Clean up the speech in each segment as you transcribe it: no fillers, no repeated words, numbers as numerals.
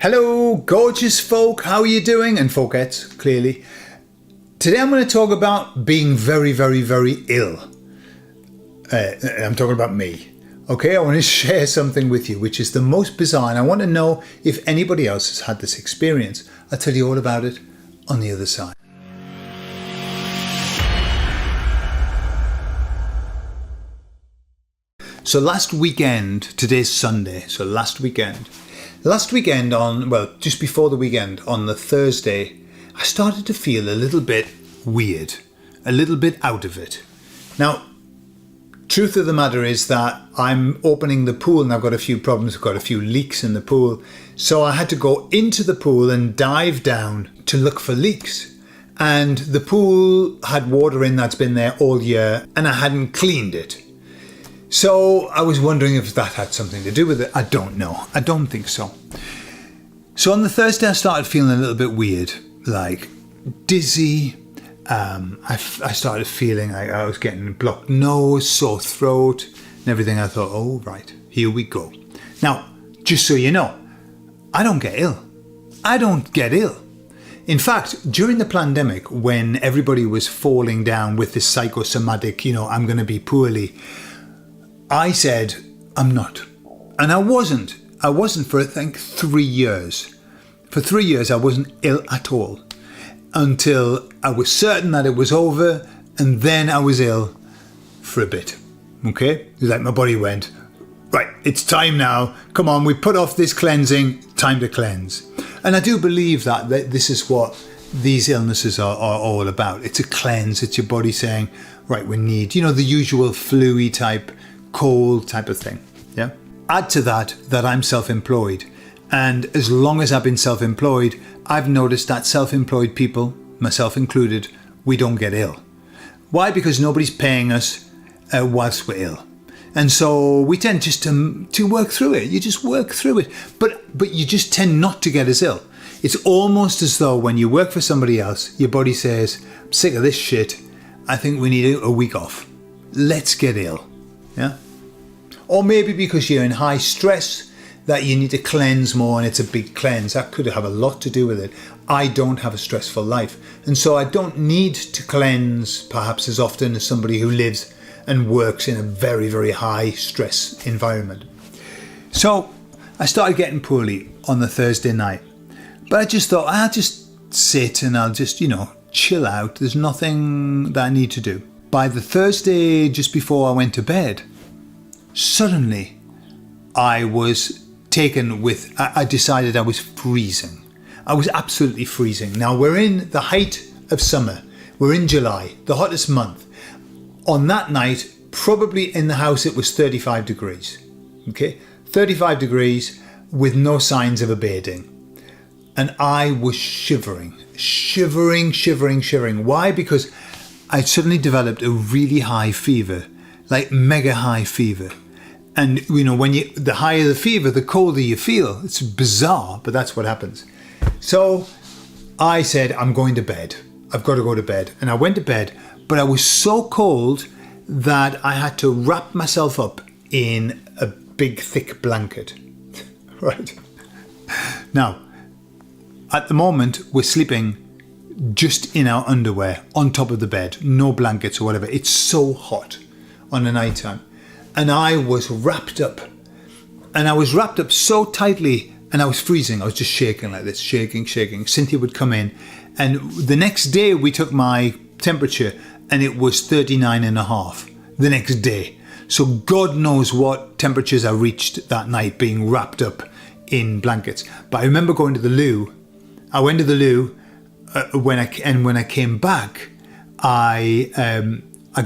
Hello, gorgeous folk. How are you doing? And folkettes, clearly. Today I'm going to talk about being very, very, very ill. I'm talking about me. Okay, I want to share something with you, which is the most bizarre, and I want to know if anybody else has had this experience. I'll tell you all about it on the other side. So last weekend, today's Sunday, so last weekend just before the weekend, on the Thursday, I started to feel a little bit weird, a little bit out of it. Now, truth of the matter is that I'm opening the pool and I've got a few problems. I've got a few leaks in the pool. So I had to go into the pool and dive down to look for leaks. And the pool had water in that's been there all year and I hadn't cleaned it. So I was wondering if that had something to do with it. I don't know. I don't think so. So on the Thursday, I started feeling a little bit weird, like dizzy. I started feeling like I was getting a blocked nose, sore throat and everything. I thought, oh, right, here we go. Now, just so you know, I don't get ill. I don't get ill. In fact, during the pandemic, when everybody was falling down with this psychosomatic, I'm going to be poorly, I said, I'm not. And I wasn't. I wasn't for, I think, 3 years. For 3 years, I wasn't ill at all until I was certain that it was over, and then I was ill for a bit. Okay? It was like my body went, right, it's time now. Come on, we put off this cleansing, time to cleanse. And I do believe that this is what these illnesses are all about. It's a cleanse. It's your body saying, right, we need, the usual flu-y type, cold type of thing. Yeah. Add to that I'm self-employed, and as long as I've been self-employed, I've noticed that self-employed people, myself included, we don't get ill. Why? Because nobody's paying us whilst we're ill, and so we tend just to work through it. You just work through it, but you just tend not to get as ill. It's almost as though when you work for somebody else, your body says, "I'm sick of this shit. I think we need a week off. Let's get ill." Yeah. Or maybe because you're in high stress that you need to cleanse more and it's a big cleanse. That could have a lot to do with it. I don't have a stressful life. And so I don't need to cleanse perhaps as often as somebody who lives and works in a very, very high stress environment. So I started getting poorly on the Thursday night. But I just thought, I'll just sit and I'll just, chill out. There's nothing that I need to do. By the Thursday, just before I went to bed, suddenly I was taken with, I decided I was freezing. I was absolutely freezing. Now we're in the height of summer. We're in July, the hottest month. On that night, probably in the house, it was 35 degrees. Okay, 35 degrees with no signs of abating. And I was shivering. Why? Because I suddenly developed a really high fever, like mega high fever. And, when the higher the fever, the colder you feel. It's bizarre, but that's what happens. So I said, I'm going to bed. I've got to go to bed. And I went to bed, but I was so cold that I had to wrap myself up in a big, thick blanket. Right. Now, at the moment, we're sleeping just in our underwear on top of the bed, no blankets or whatever. It's so hot on a night time. And I was wrapped up. And I was wrapped up so tightly and I was freezing. I was just shaking like this, shaking. Cynthia would come in. And the next day we took my temperature and it was 39.5 the next day. So God knows what temperatures I reached that night being wrapped up in blankets. But I remember going to the loo. I went to the loo when I came back, I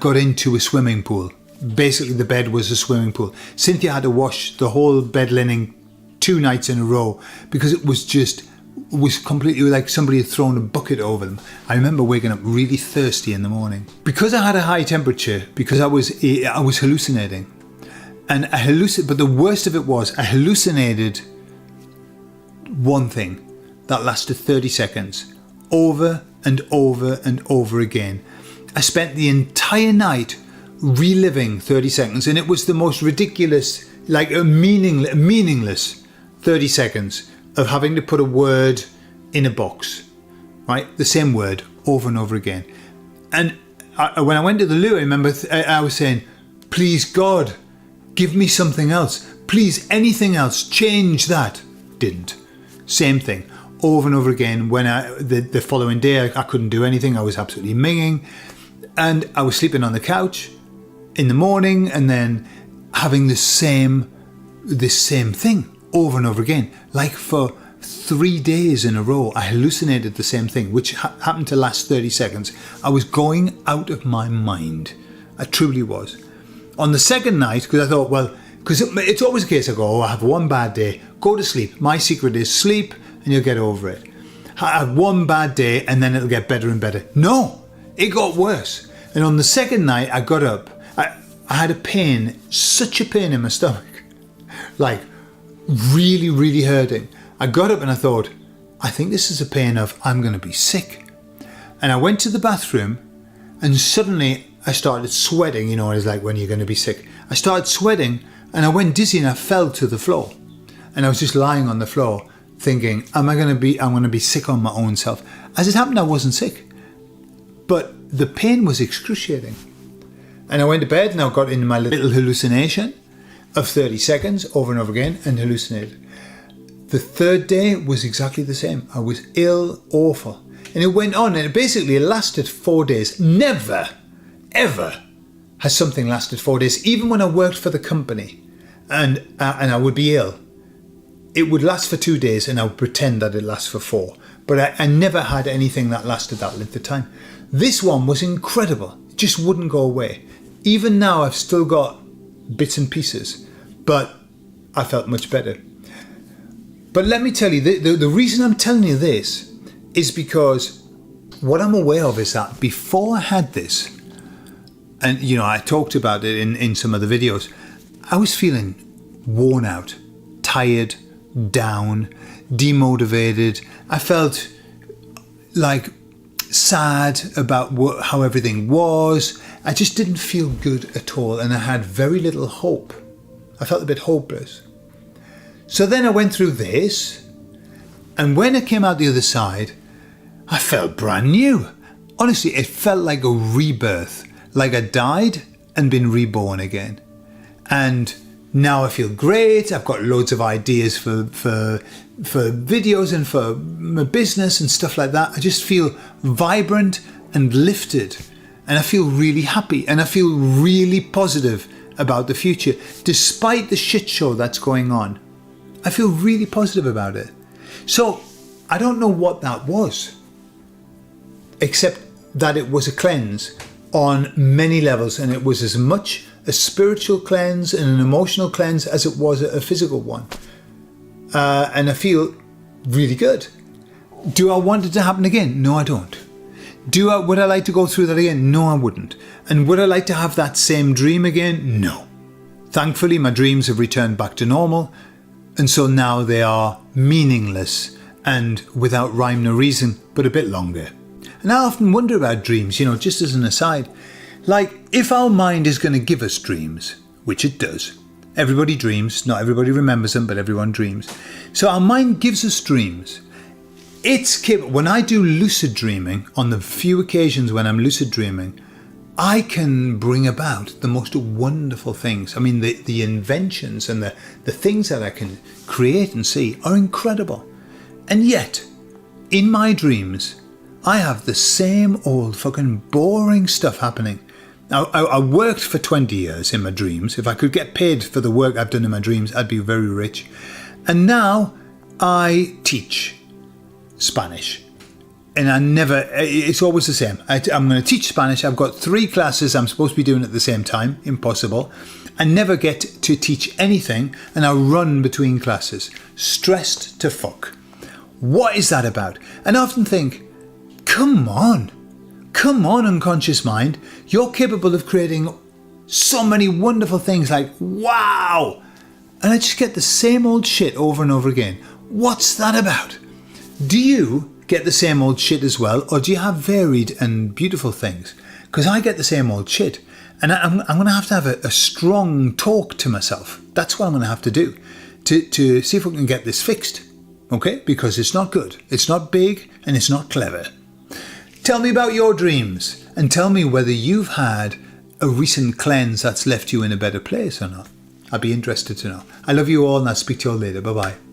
got into a swimming pool. Basically, the bed was a swimming pool. Cynthia had to wash the whole bed linen 2 nights in a row because it was completely like somebody had thrown a bucket over them. I remember waking up really thirsty in the morning because I had a high temperature, because I was hallucinating, but the worst of it was I hallucinated one thing that lasted 30 seconds, over and over and over again. I spent the entire night reliving 30 seconds, and it was the most ridiculous, like a meaningless 30 seconds of having to put a word in a box, right? The same word over and over again. And when I went to the loo, I remember I was saying, please God, give me something else. Please, anything else, change that. Didn't. Same thing, over and over again. When the following day, I couldn't do anything. I was absolutely minging. And I was sleeping on the couch in the morning and then having this same thing over and over again. Like for 3 days in a row, I hallucinated the same thing, which happened to last 30 seconds. I was going out of my mind. I truly was. On the second night, because I thought, well, because it's always the case, I go, I have one bad day, go to sleep. My secret is sleep and you'll get over it. I have one bad day and then it'll get better and better. No, it got worse. And on the second night, I got up. I had a pain, such a pain in my stomach, like really, really hurting. I got up and I thought, I think this is a pain of I'm going to be sick. And I went to the bathroom and suddenly I started sweating. You know, it's like when you're going to be sick. I started sweating and I went dizzy and I fell to the floor. And I was just lying on the floor thinking, I'm going to be sick on my own self. As it happened, I wasn't sick. But the pain was excruciating. And I went to bed and I got into my little hallucination of 30 seconds over and over again and hallucinated. The third day was exactly the same. I was ill, awful. And it went on and it basically lasted 4 days. Never, ever has something lasted 4 days. Even when I worked for the company and I would be ill, it would last for 2 days and I would pretend that it lasts for 4. But I never had anything that lasted that length of time. This one was incredible. It just wouldn't go away. Even now I've still got bits and pieces, but I felt much better. But let me tell you, the reason I'm telling you this is because what I'm aware of is that before I had this, and you know, I talked about it in some of the videos, I was feeling worn out, tired, down, demotivated. I felt like sad about how everything was. I just didn't feel good at all and I had very little hope. I felt a bit hopeless. So then I went through this and when I came out the other side, I felt brand new. Honestly, it felt like a rebirth, like I died and been reborn again. And now I feel great. I've got loads of ideas for videos and for my business and stuff like that. I just feel vibrant and lifted and I feel really happy and I feel really positive about the future. Despite the shit show that's going on, I feel really positive about it. So I don't know what that was, except that it was a cleanse on many levels and it was as much a spiritual cleanse and an emotional cleanse as it was a physical one. And I feel really good. Do I want it to happen again? No, I don't. Would I like to go through that again? No, I wouldn't. And would I like to have that same dream again? No. Thankfully, my dreams have returned back to normal. And so now they are meaningless and without rhyme nor reason, but a bit longer. And I often wonder about dreams, you know, just as an aside. Like, if our mind is going to give us dreams, which it does. Everybody dreams. Not everybody remembers them, but everyone dreams. So our mind gives us dreams. It's capable. When I do lucid dreaming, on the few occasions when I'm lucid dreaming, I can bring about the most wonderful things. I mean, the inventions and the things that I can create and see are incredible. And yet, in my dreams, I have the same old fucking boring stuff happening. Now, I worked for 20 years in my dreams. If I could get paid for the work I've done in my dreams, I'd be very rich. And now I teach Spanish. And it's always the same. I'm going to teach Spanish. I've got 3 classes I'm supposed to be doing at the same time. Impossible. I never get to teach anything and I run between classes. Stressed to fuck. What is that about? And I often think, come on, unconscious mind. You're capable of creating so many wonderful things like, wow. And I just get the same old shit over and over again. What's that about? Do you get the same old shit as well, or do you have varied and beautiful things? Because I get the same old shit, and I'm going to have a strong talk to myself. That's what I'm going to have to do to see if we can get this fixed. okay? Because it's not good. It's not big and it's not clever. Tell me about your dreams and tell me whether you've had a recent cleanse that's left you in a better place or not. I'd be interested to know. I love you all and I'll speak to you all later. Bye-bye.